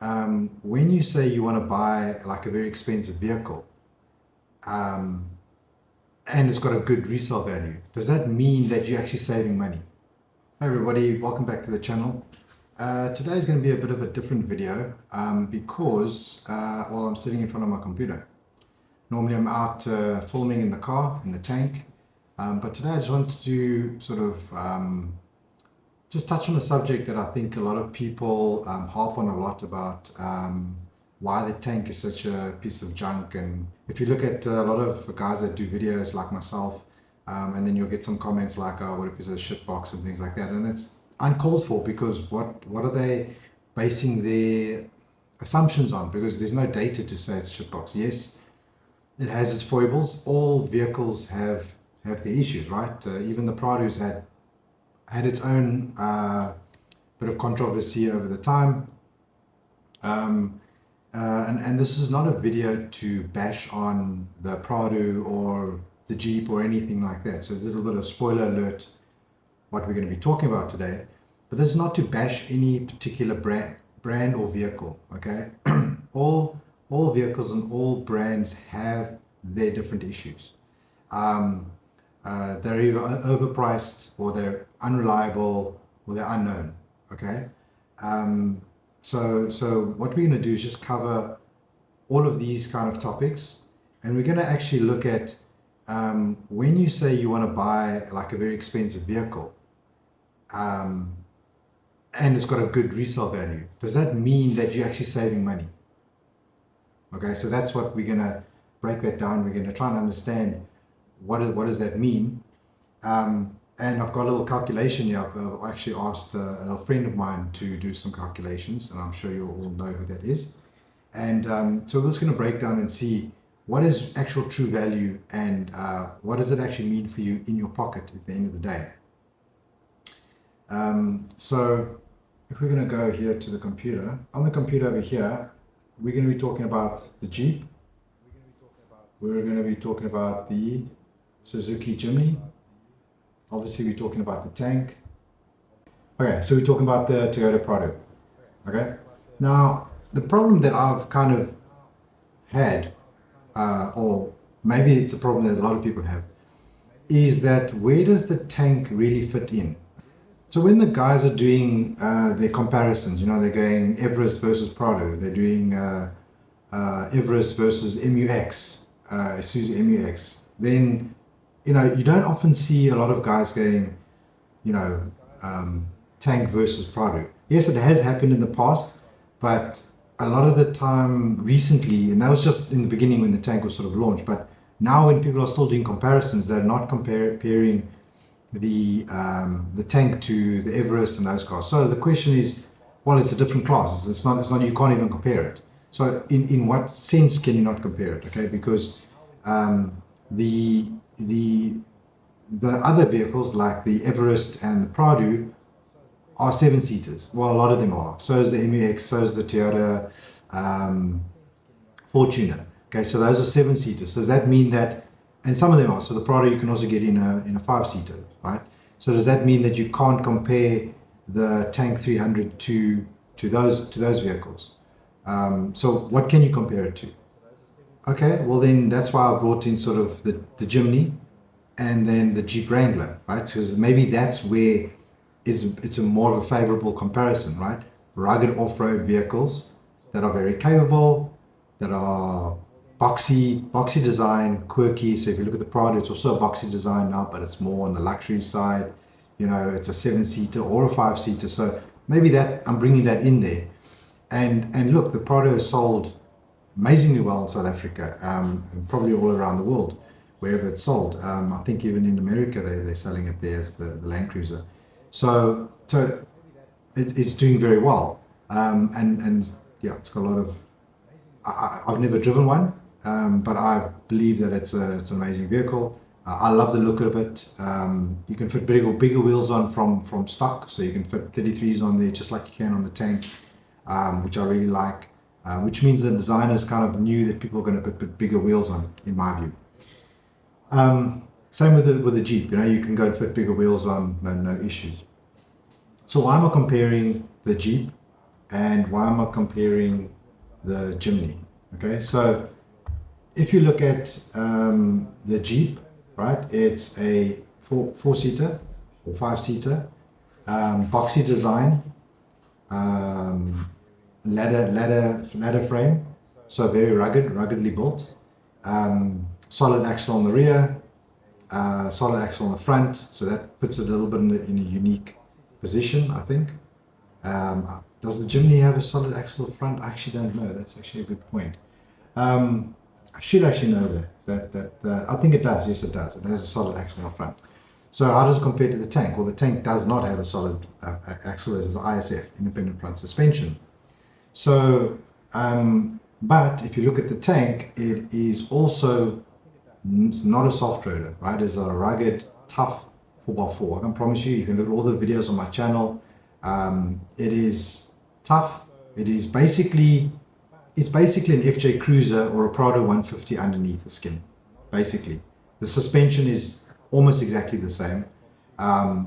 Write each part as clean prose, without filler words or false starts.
when you say you want to buy like a very expensive vehicle, um, and it's got a good resale value, does that mean that you're actually saving money? Hi everybody, welcome back to the channel. Today is going to be a bit of a different video because well, I'm sitting in front of my computer. Normally I'm out filming in the car, in the tank, but today I just wanted to sort of just touch on a subject that I think a lot of people harp on a lot about, why the tank is such a piece of junk. And if you look at a lot of guys that do videos like myself, and then you'll get some comments like, oh, what a piece of shit box and things like that. And it's uncalled for, because what are they basing their assumptions on? Because there's no data to say it's a shit box. Yes, it has its foibles. All vehicles have their issues, right? Even the Prado's had its own bit of controversy over the time. And this is not a video to bash on the Prado or the Jeep or anything like that. So a little bit of spoiler alert, what we're going to be talking about today. But this is not to bash any particular brand or vehicle, okay? all vehicles and all brands have their different issues. They're either overpriced, or they're unreliable, or they're unknown, okay? So what we're going to do is just cover all of these kind of topics, and we're going to actually look at when you say you want to buy like a very expensive vehicle, and it's got a good resale value, does that mean that you're actually saving money? Okay, so that's what we're going to break that down. We're going to try and understand what does that mean. And I've got a little calculation here. I've actually asked a friend of mine to do some calculations, and I'm sure you'll all know who that is. And so we're just going to break down and see what is actual true value, and what does it actually mean for you in your pocket at the end of the day. So if we're going to go here to the computer, on the computer over here, we're going to be talking about the Jeep. We're going to be talking about the Suzuki Jimny. Obviously, we're talking about the tank. Okay, so we're talking about the Toyota Prado. Okay, now the problem that I've kind of had, or maybe it's a problem that a lot of people have, is that where does the tank really fit in? So when the guys are doing their comparisons, you know, they're going Everest versus Prado, they're doing Everest versus MUX, Isuzu MUX, then, you know, you don't often see a lot of guys going, you know, tank versus Prado. Yes, it has happened in the past, but a lot of the time recently, and that was just in the beginning when the tank was sort of launched, but now when people are still doing comparisons, they're not comparing the tank to the Everest and those cars. So the question is, well, it's a different class. It's not, you can't even compare it. So in what sense can you not compare it? Okay, because the other vehicles like the Everest and the Prado are 7-seaters. Well, a lot of them are. So is the MUX, so is the Toyota Fortuner. Okay, so those are 7-seaters. So does that mean that, and some of them are, so the Prado you can also get in a 5-seater, right? So does that mean that you can't compare the Tank 300 to those vehicles? So what can you compare it to? Okay, well then that's why I brought in sort of the Jimny and then the Jeep Wrangler, right? Because maybe that's where it's a more of a favorable comparison, right? Rugged off-road vehicles that are very capable, that are boxy design, quirky. So if you look at the Prado, it's also a boxy design now, but it's more on the luxury side. You know, it's a 7-seater or a 5-seater. So maybe that I'm bringing that in there. And look, the Prado is sold amazingly well in South Africa, and probably all around the world, wherever it's sold. I think even in America, they're selling it there as the Land Cruiser. So it's doing very well. And yeah, it's got a lot of, I've never driven one, but I believe that it's an amazing vehicle. I love the look of it. You can fit bigger wheels on from stock, so you can fit 33s on there just like you can on the tank, which I really like. Which means the designers kind of knew that people are going to put bigger wheels on, in my view. Same with the Jeep, you know, you can go and fit bigger wheels on, no issues. So why am I comparing the Jeep and why am I comparing the Jimny? Okay, so if you look at the Jeep, right, it's a four-seater or five-seater, boxy design, ladder frame, so very ruggedly built, solid axle on the rear, solid axle on the front, so that puts it a little bit in a unique position, I think. Does the Jimny have a solid axle front? I actually don't know. That's actually a good point. I should actually know that. I think it does. Yes, it does. It has a solid axle on the front. So how does it compare to the tank? Well, the tank does not have a solid axle. It has ISF, independent front suspension. So, but if you look at the tank, it is also not a soft roader, right? It's a rugged, tough 4x4. I can promise you, you can look at all the videos on my channel. It is tough. It's basically an FJ Cruiser or a Prado 150 underneath the skin, basically. The suspension is almost exactly the same.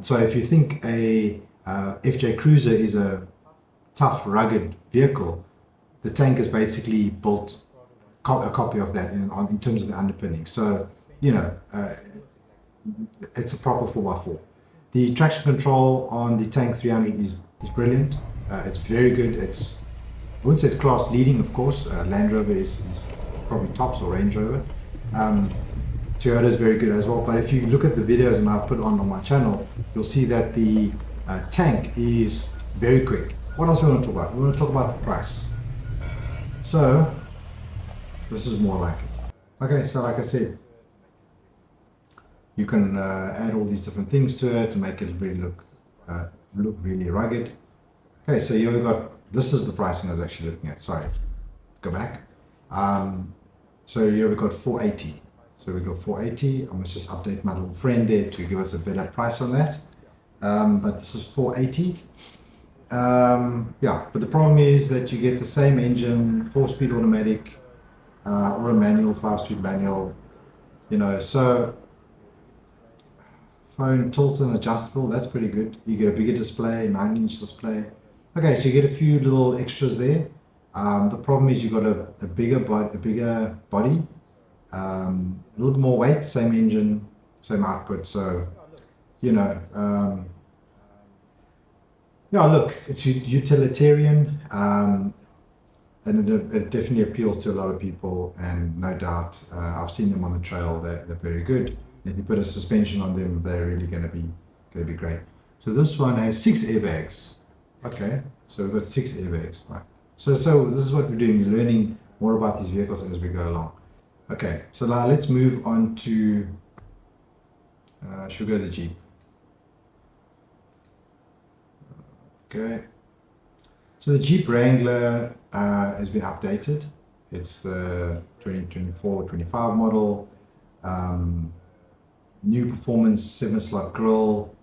So if you think a FJ Cruiser is a tough, rugged vehicle, the tank is basically built a copy of that in terms of the underpinning. So, you know, it's a proper 4x4. The traction control on the Tank 300 is brilliant. It's very good. I wouldn't say it's class leading, of course. Land Rover is probably tops, or Range Rover. Toyota is very good as well. But if you look at the videos and I've put on my channel, you'll see that the tank is very quick. What else we want to talk about? We want to talk about the price. So this is more like it. Okay, so like I said, you can add all these different things to it to make it really look really rugged. Okay, so here we got, this is the pricing I was actually looking at. Sorry, go back. So here we got 480. So we got 480. I must just update my little friend there to give us a better price on that. But this is 480. Yeah, but the problem is that you get the same engine, 4-speed automatic, or a manual, 5-speed manual, you know. So phone tilt and adjustable, that's pretty good. You get a bigger display, 9-inch display. Okay, so you get a few little extras there. The problem is you got a bigger body, a little bit more weight, same engine, same output. So, you know, yeah, look, it's utilitarian, and it definitely appeals to a lot of people. And no doubt, I've seen them on the trail. They're very good. And if you put a suspension on them, they're really going to be great. So this one has 6 airbags. Okay, so we've got 6 airbags, right? So this is what we're doing. We're learning more about these vehicles as we go along. Okay, so now let's move on to, should we go to the Jeep? Okay, so the Jeep Wrangler has been updated. It's the 2024-25 model. New performance 7-slot grille,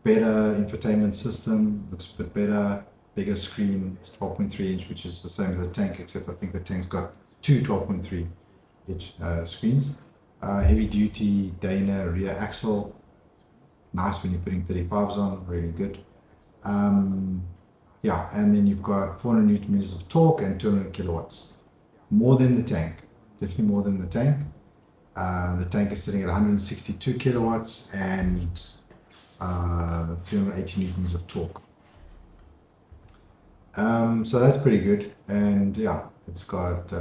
better infotainment system, looks a bit better, bigger screen, it's 12.3 inch, which is the same as the tank, except I think the tank's got two 12.3 inch screens. Heavy duty Dana rear axle, nice when you're putting 35s on, really good. Yeah, and then you've got 400 newton meters of torque and 200 kilowatts. More than the tank, definitely more than the tank. The tank is sitting at 162 kilowatts and 380 newtons of torque. So that's pretty good. And yeah, it's got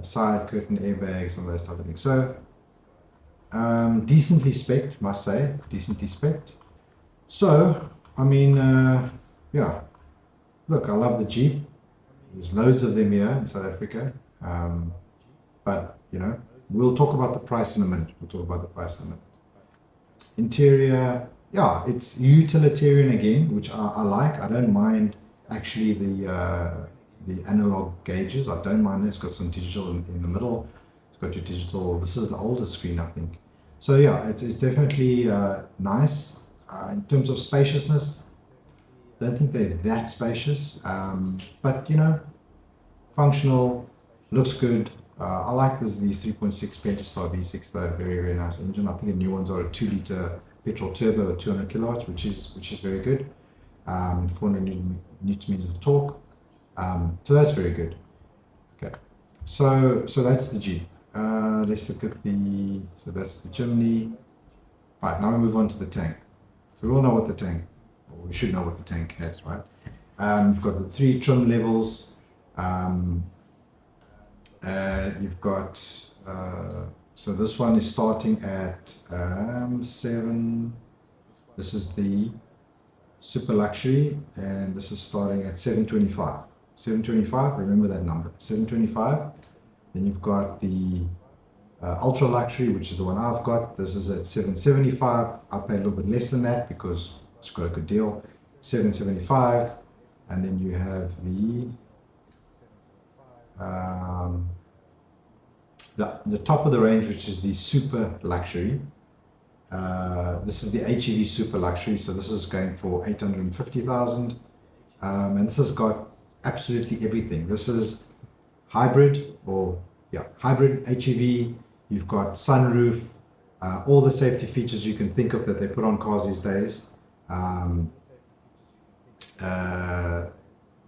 side curtain airbags and those type of things. So decently spec'd, must say, decently spec'd. So, I mean, yeah, look, I love the Jeep. There's loads of them here in South Africa. But, you know, we'll talk about the price in a minute. Interior, yeah, it's utilitarian again, which I like. I don't mind actually the analog gauges. I don't mind that. It's got some digital in the middle. It's got your digital. This is the older screen, I think. So yeah, it's definitely nice. In terms of spaciousness, I don't think they're that spacious, but you know, functional, looks good. I like these 3.6 Pentastar V6 though, very nice engine. I think the new ones are a 2-liter petrol turbo with 200 kilowatts, which is very good. 400 newton meters of torque. So that's very good. Okay, so that's the Jeep. Let's look at the, so that's the Jimny. Right, now we move on to the tank. So we all know what the tank, or we should know what the tank has, right? You've got the 3 trim levels. You've got, so this one is starting at 7. This is the super luxury, and this is starting at 725. 725, remember that number, 725. Then you've got the ultra luxury, which is the one I've got. This is at 775. I paid a little bit less than that because it's got a good deal. 775, and then you have the top of the range, which is the super luxury. This is the HEV super luxury, so this is going for 850,000, and this has got absolutely everything. This is hybrid, or yeah, hybrid HEV. You've got sunroof, all the safety features you can think of that they put on cars these days.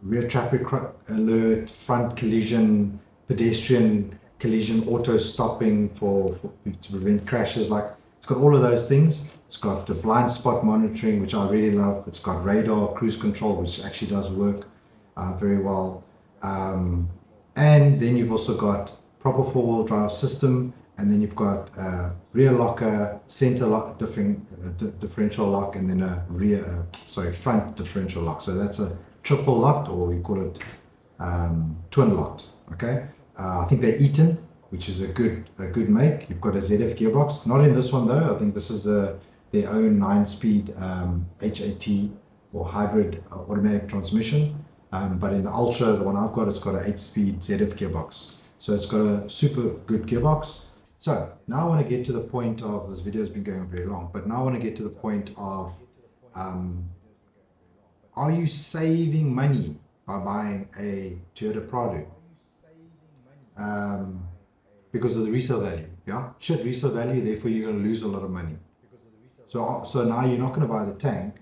Rear traffic alert, front collision, pedestrian collision, auto stopping to prevent crashes. Like, it's got all of those things. It's got the blind spot monitoring, which I really love. It's got radar, cruise control, which actually does work very well. And then you've also got proper 4-wheel drive system, and then you've got rear locker, center lock, differential lock, and then a front differential lock. So that's a triple locked, or we call it twin locked. Okay, I think they're Eaton, which is a good make. You've got a ZF gearbox, not in this one though. I think this is their own 9-speed HAT or hybrid automatic transmission. But in the Ultra, the one I've got, it's got an 8-speed ZF gearbox. So it's got a super good gearbox. So now I want to get to the point of, this video has been going very long, but now I want to get to the point of, are you saving money by buying a Toyota Prado? Because of the resale value, yeah? Shit, resale value, therefore you're going to lose a lot of money. So now you're not going to buy the tank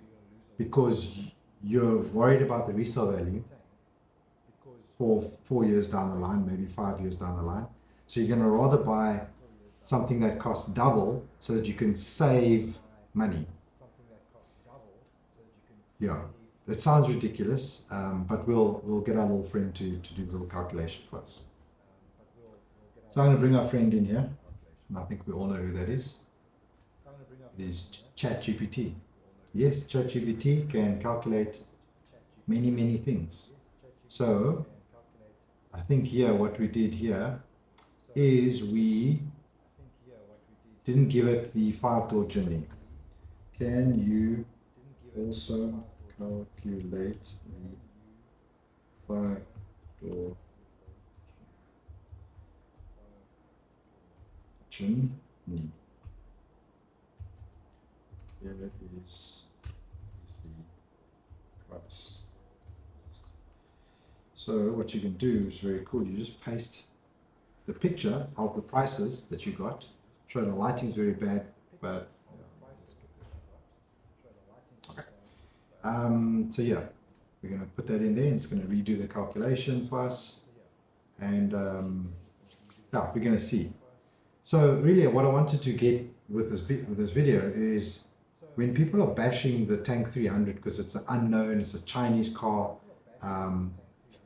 because you're worried about the resale value for 4 years down the line, maybe 5 years down the line. So you're going to rather buy something that costs double so that you can save money. Yeah, that sounds ridiculous, but we'll get our little friend to do a little calculation for us. So I'm going to bring our friend in here, and I think we all know who that is. It is ChatGPT. Yes, ChatGPT can calculate many things. So I think here what we did here is we didn't give it the 5-door Jimny. Can you also calculate the 5-door Jimny? Here is the price. So what you can do is very cool. You just paste the picture of the prices that you got. Sure, the lighting is very bad, but okay. So yeah, we're going to put that in there, and it's going to redo the calculation for us, and yeah, we're going to see. So really, what I wanted to get with this video is, when people are bashing the Tank 300 because it's an unknown, it's a Chinese car,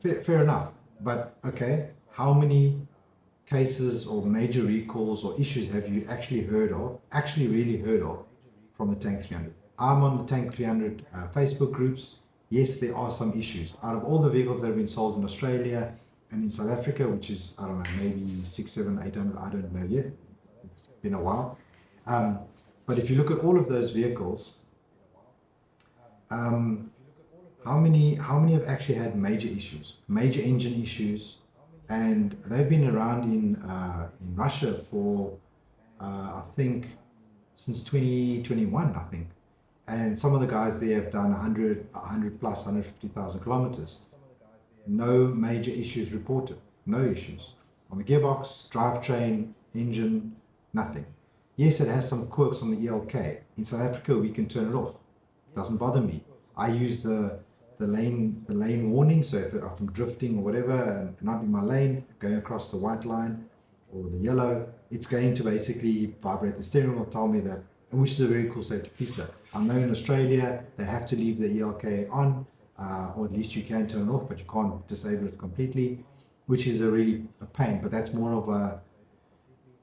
fair enough. But okay, how many cases or major recalls or issues have you actually really heard of from the Tank 300? I'm on the Tank 300 Facebook groups. Yes, there are some issues. Out of all the vehicles that have been sold in Australia and in South Africa, which is, I don't know, maybe 600, 700, 800, I don't know yet. It's been a while. But if you look at all of those vehicles, how many have actually had major issues, major engine issues, and they've been around in Russia for I think since 2021, I think, and some of the guys there have done 100 plus 150,000 kilometers. No major issues reported, no issues on the gearbox, drivetrain, engine, nothing. Yes, it has some quirks on the ELK. In South Africa, we can turn it off. It doesn't bother me. I use the the lane warning. So if I'm drifting or whatever and not in my lane, going across the white line or the yellow, it's going to basically vibrate the steering wheel, tell me that, which is a very cool safety feature. I know in Australia they have to leave the ELK on, or at least you can turn it off, but you can't disable it completely, which is a pain. But that's more of an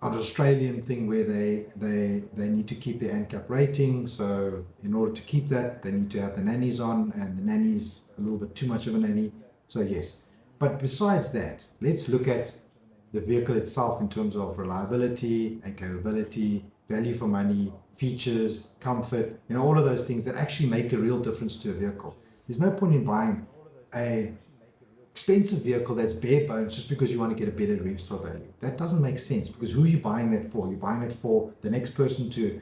Australian thing where they need to keep their ANCAP rating. So in order to keep that, they need to have the nannies on, and the nanny's a little bit too much of a nanny. So yes, but besides that, let's look at the vehicle itself in terms of reliability and capability, value for money, features, comfort, all of those things that actually make a real difference to a vehicle. There's no point in buying a expensive vehicle that's bare bones just because you want to get a better resale value. That doesn't make sense, because who are you buying that for? You're buying it for the next person to,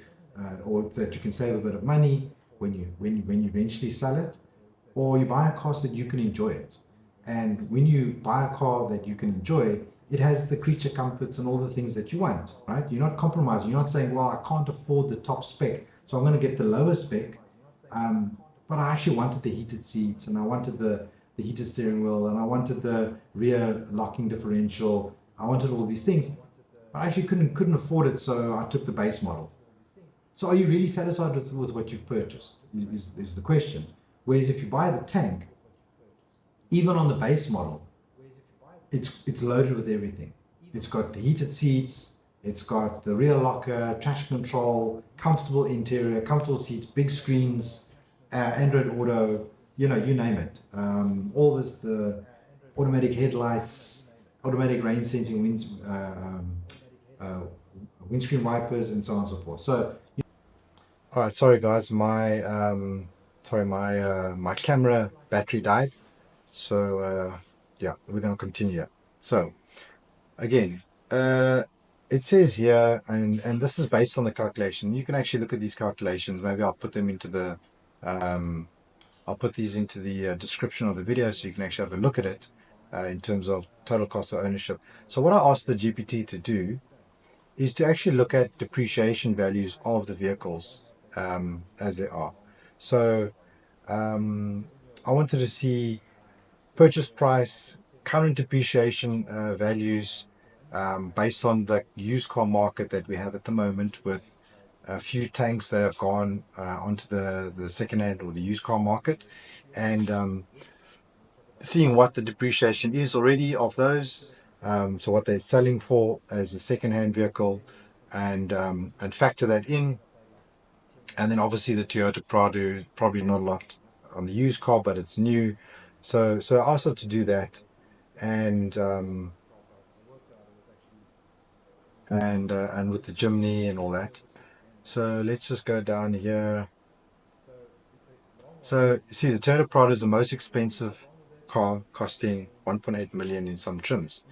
or that you can save a bit of money when you eventually sell it, or you buy a car so that you can enjoy it. And when you buy a car that you can enjoy, it has the creature comforts and all the things that you want, right? You're not compromising. You're not saying, well, I can't afford the top spec, so I'm going to get the lower spec. But I actually wanted the heated seats, and I wanted the heated steering wheel, and I wanted the rear locking differential. I wanted all these things, but I actually couldn't afford it, so I took the base model. So are you really satisfied with what you've purchased is the question. Whereas if you buy the tank, even on the base model, it's loaded with everything. It's got the heated seats, it's got the rear locker, traction control, comfortable interior, comfortable seats, big screens, Android Auto, you name it. All this, the automatic headlights, automatic rain sensing windscreen wipers, and so on and so forth. So, all right, sorry guys, my camera battery died. So yeah, we're going to continue. So again, it says here, and this is based on the calculation. You can actually look at these calculations. Maybe I'll put them into the I'll put these into the description of the video, so you can actually have a look at it in terms of total cost of ownership. So what I asked the GPT to do is to actually look at depreciation values of the vehicles as they are. So I wanted to see purchase price, current depreciation values based on the used car market that we have at the moment, with a few tanks that have gone onto the second-hand or the used car market, and seeing what the depreciation is already of those, so what they're selling for as a second-hand vehicle, and factor that in. And then obviously the Toyota Prado, probably not a lot on the used car, but it's new. So I asked them to do that, and with the Jimny and all that. So let's just go down here. So you see, the Toyota Prado is the most expensive car, costing 1.8 million in some trims.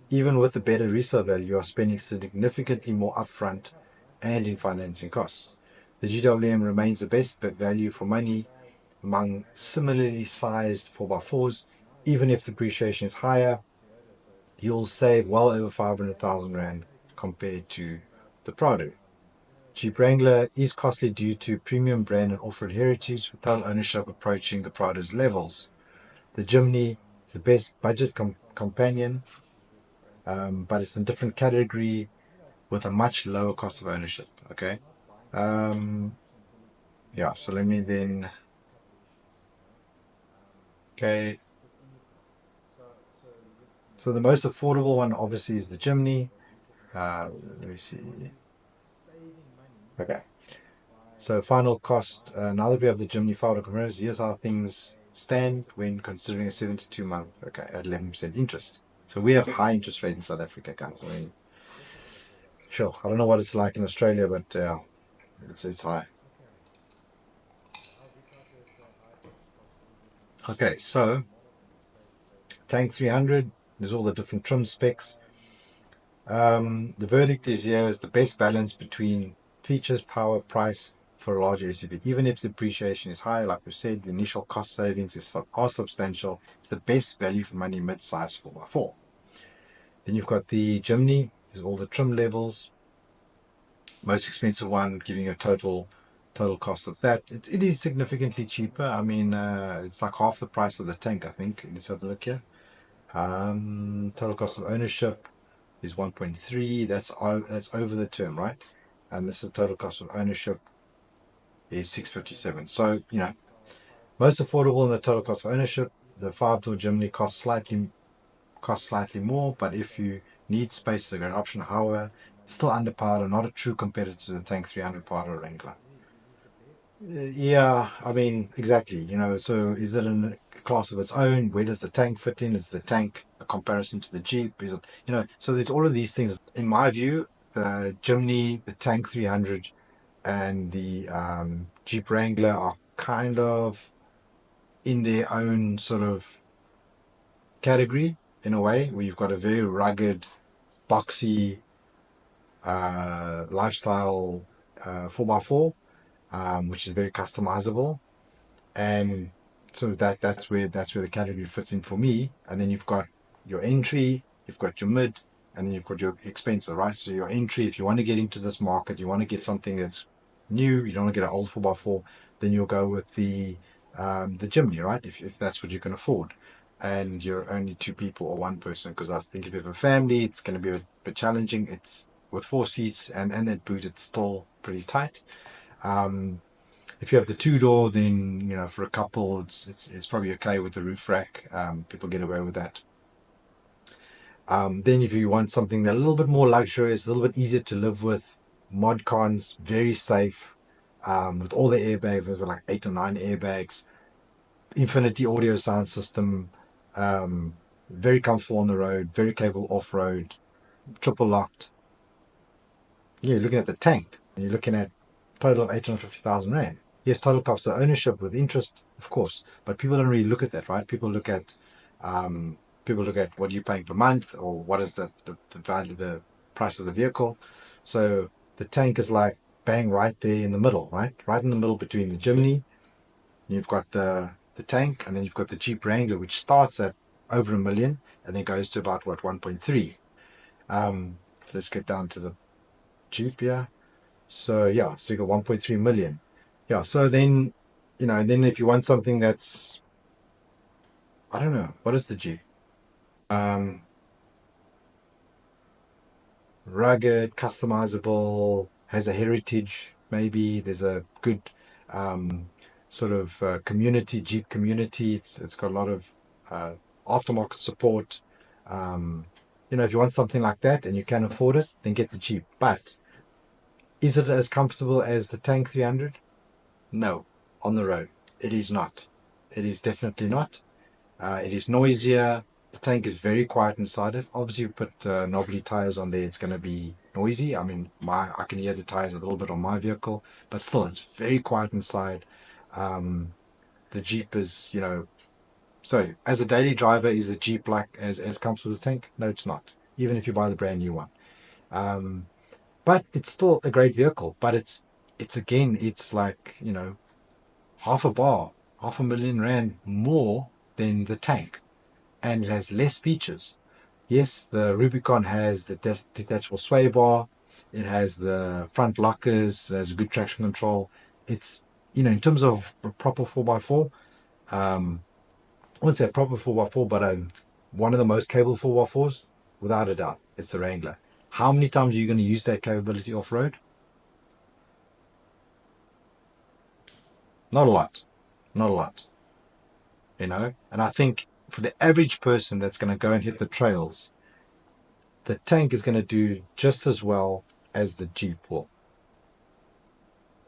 Even with the better resale value, you are spending significantly more upfront and in financing costs. The GWM remains the best value for money among similarly sized 4x4s. Even if depreciation is higher, you'll save well over 500,000 Rand compared to the Prado. Jeep Wrangler is costly due to premium brand and off-road heritage, with total ownership approaching the Prado's levels. The Jimny is the best budget companion, but it's in a different category with a much lower cost of ownership. Okay. Yeah, so let me then. Okay. So the most affordable one obviously is the Jimny. Let me see. Okay. So final cost, now that we have the Jimny filed comparison, here's how things stand when considering a 72-month, okay, at 11% interest. So we have high interest rate in South Africa, guys. I mean, sure, I don't know what it's like in Australia, but it's high. Okay, so Tank 300, there's all the different trim specs. The verdict is here is the best balance between features, power, price for a larger SUV. Even if depreciation is high, like we said, the initial cost savings are substantial. It's the best value for money mid-size 4x4. Then you've got the Jimny. There's all the trim levels. Most expensive one, giving you a total total cost of that. It is significantly cheaper. I mean, it's like half the price of the tank, I think. Let's have a look here. Total cost of ownership is 1.3. That's over the term, right? And this is total cost of ownership is 657. So, most affordable in the total cost of ownership. The 5-door Jimny costs slightly more, but if you need space, it's a great option. However, it's still underpowered and not a true competitor to the Tank 300 Prado Wrangler. Yeah, I mean, exactly. So is it in a class of its own? Where does the tank fit in? Is the tank a comparison to the Jeep? Is it, so there's all of these things. In my view, the Jimny, the Tank 300, and the Jeep Wrangler are kind of in their own sort of category in a way, where you've got a very rugged, boxy lifestyle 4x4, which is very customizable, and so that's where the category fits in for me. And then you've got your entry, you've got your mid, and then you've got your expensive, right? So your entry, if you want to get into this market, you want to get something that's new, you don't want to get an old 4x4, then you'll go with the Jimny, right? If that's what you can afford, and you're only two people or one person, because I think if you have a family, it's going to be a bit challenging. It's with 4 seats and that boot, it's still pretty tight. If you have the 2-door, then for a couple, it's probably okay with the roof rack. People get away with that. Then if you want something a little bit more luxurious, a little bit easier to live with, mod cons, very safe, with all the airbags. There's like 8 or 9 airbags, infinity audio sound system, very comfortable on the road, very capable off-road, triple locked. You're looking at the tank, and you're looking at a total of 850,000 Rand. Yes, total cost of ownership with interest, of course, but people don't really look at that, right? People look at what you're paying per month, or what is the value, the price of the vehicle. So the tank is like bang right there in the middle, right in the middle between the Jimny. You've got the tank, and then you've got the Jeep Wrangler, which starts at over $1 million and then goes to about 1.3. So let's get down to the Jeep here. So you got 1.3 million. Yeah, so then, and then if you want something that's, I don't know, what is the Jeep? Rugged, customizable, has a heritage, maybe. There's a good sort of community, Jeep community. It's got a lot of aftermarket support. If you want something like that and you can afford it, then get the Jeep. But is it as comfortable as the Tank 300? No, on the road, it is not. It is definitely not. It is noisier. The tank is very quiet inside it. Obviously, you put knobbly tires on there, it's going to be noisy. I mean, I can hear the tires a little bit on my vehicle, but still, it's very quiet inside. The Jeep is, so as a daily driver, is the Jeep like as comfortable as the tank? No, it's not. Even if you buy the brand new one. But it's still a great vehicle. But it's again, it's like, half a million Rand more than the tank, and it has less features. Yes, the Rubicon has the detachable sway bar, it has the front lockers, there's good traction control. It's, in terms of a proper 4x4, I wouldn't say a proper 4x4, but one of the most capable 4x4s, without a doubt, it's the Wrangler. How many times are you going to use that capability off-road? Not a lot. Not a lot. And I think for the average person that's going to go and hit the trails, the tank is going to do just as well as the Jeep will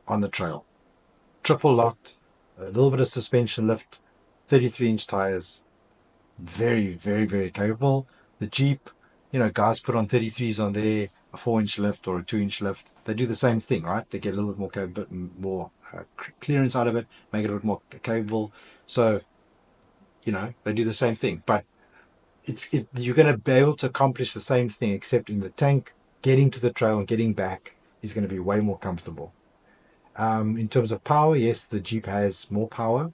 on the trail. Triple locked, a little bit of suspension lift, 33-inch tires, very, very, very capable. The Jeep, guys put on 33s on there, a 4-inch lift or a 2-inch lift. They do the same thing, right? They get a little bit more clearance out of it, make it a bit more capable. So, they do the same thing. But you're going to be able to accomplish the same thing, except in the tank, getting to the trail and getting back is going to be way more comfortable. In terms of power, yes, the Jeep has more power.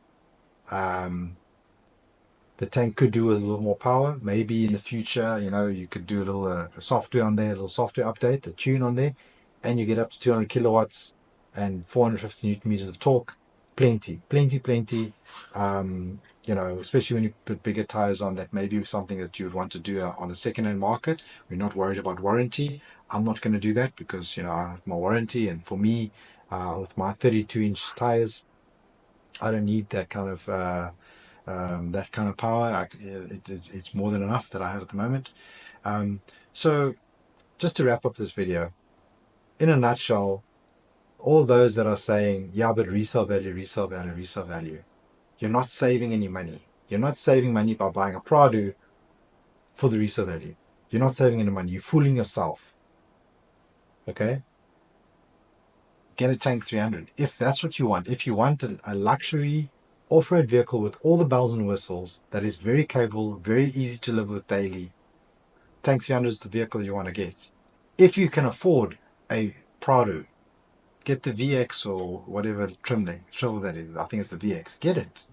The tank could do with a little more power. Maybe in the future, you could do a little software on there, a little software update, a tune on there, and you get up to 200 kilowatts. and 450 Newton meters of torque. Plenty. You know, especially when you put bigger tires on, that may be something that you would want to do on the second-hand market. We're not worried about warranty. I'm not going to do that because, you know, I have my warranty, and for me, with my 32-inch tires, I don't need that kind of power. It's more than enough that I have at the moment. So just to wrap up this video, in a nutshell, all those that are saying, yeah, but resale value, you're not saving any money. You're not saving money by buying a Prado for the resale value. You're not saving any money. You're fooling yourself. Okay? Get a Tank 300 if that's what you want. If you want a luxury off-road vehicle with all the bells and whistles that is very capable, very easy to live with daily, Tank 300 is the vehicle you want to get. If you can afford a Prado, get the VX or whatever trim that is. I think it's the VX. Get it.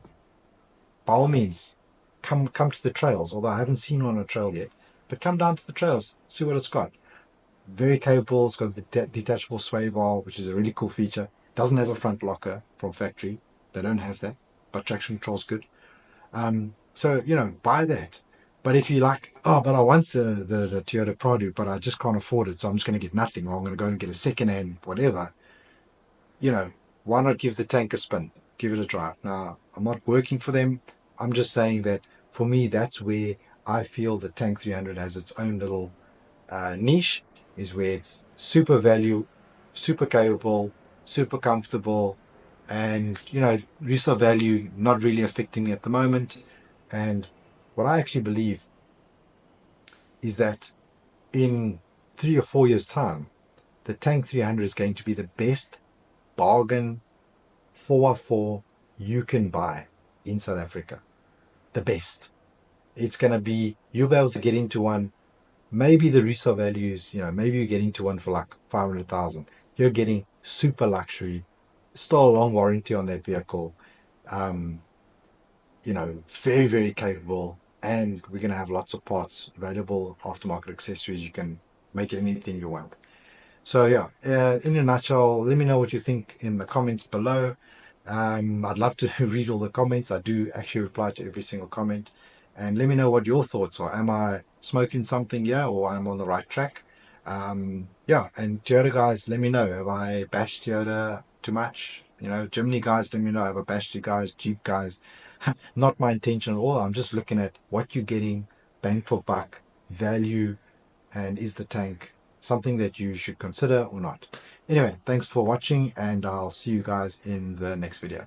By all means, come to the trails. Although I haven't seen one on a trail yet, but come down to the trails, see what it's got. Very capable. It's got the detachable sway bar, which is a really cool feature. Doesn't have a front locker from factory. They don't have that, but traction control's good. So, you know, buy that. But if you like, oh, but I want the Toyota Prado, but I just can't afford it, so I'm just going to get nothing, or I'm going to go and get a second-hand whatever, you know, why not give the Tank a spin? Give it a try. Now, I'm not working for them. I'm just saying that for me, that's where I feel the Tank 300 has its own little niche, is where it's super value, super capable, super comfortable, and, you know, resale value not really affecting me at the moment. And what I actually believe is that in 3 or 4 years' time, the Tank 300 is going to be the best bargain 4x4 you can buy in South Africa. The best. It's going to be, you'll be able to get into one. Maybe the resale value is, you know, maybe you get into one for like 500,000. You're getting super luxury, still a long warranty on that vehicle. You know, very capable, and we're going to have lots of parts available, aftermarket accessories. You can make it anything you want. So yeah, in a nutshell, let me know what you think in the comments below. I'd love to read all the comments. I do actually reply to every single comment. And let me know what your thoughts are. Am I smoking something here, or am I on the right track? Yeah, and Toyota guys, let me know. Have I bashed Toyota too much? You know, Jimny guys, let me know. Have I bashed you guys? Jeep guys? Not my intention at all. I'm just looking at what you're getting, bang for buck, value, and is the Tank something that you should consider or not? Anyway, thanks for watching, and I'll see you guys in the next video.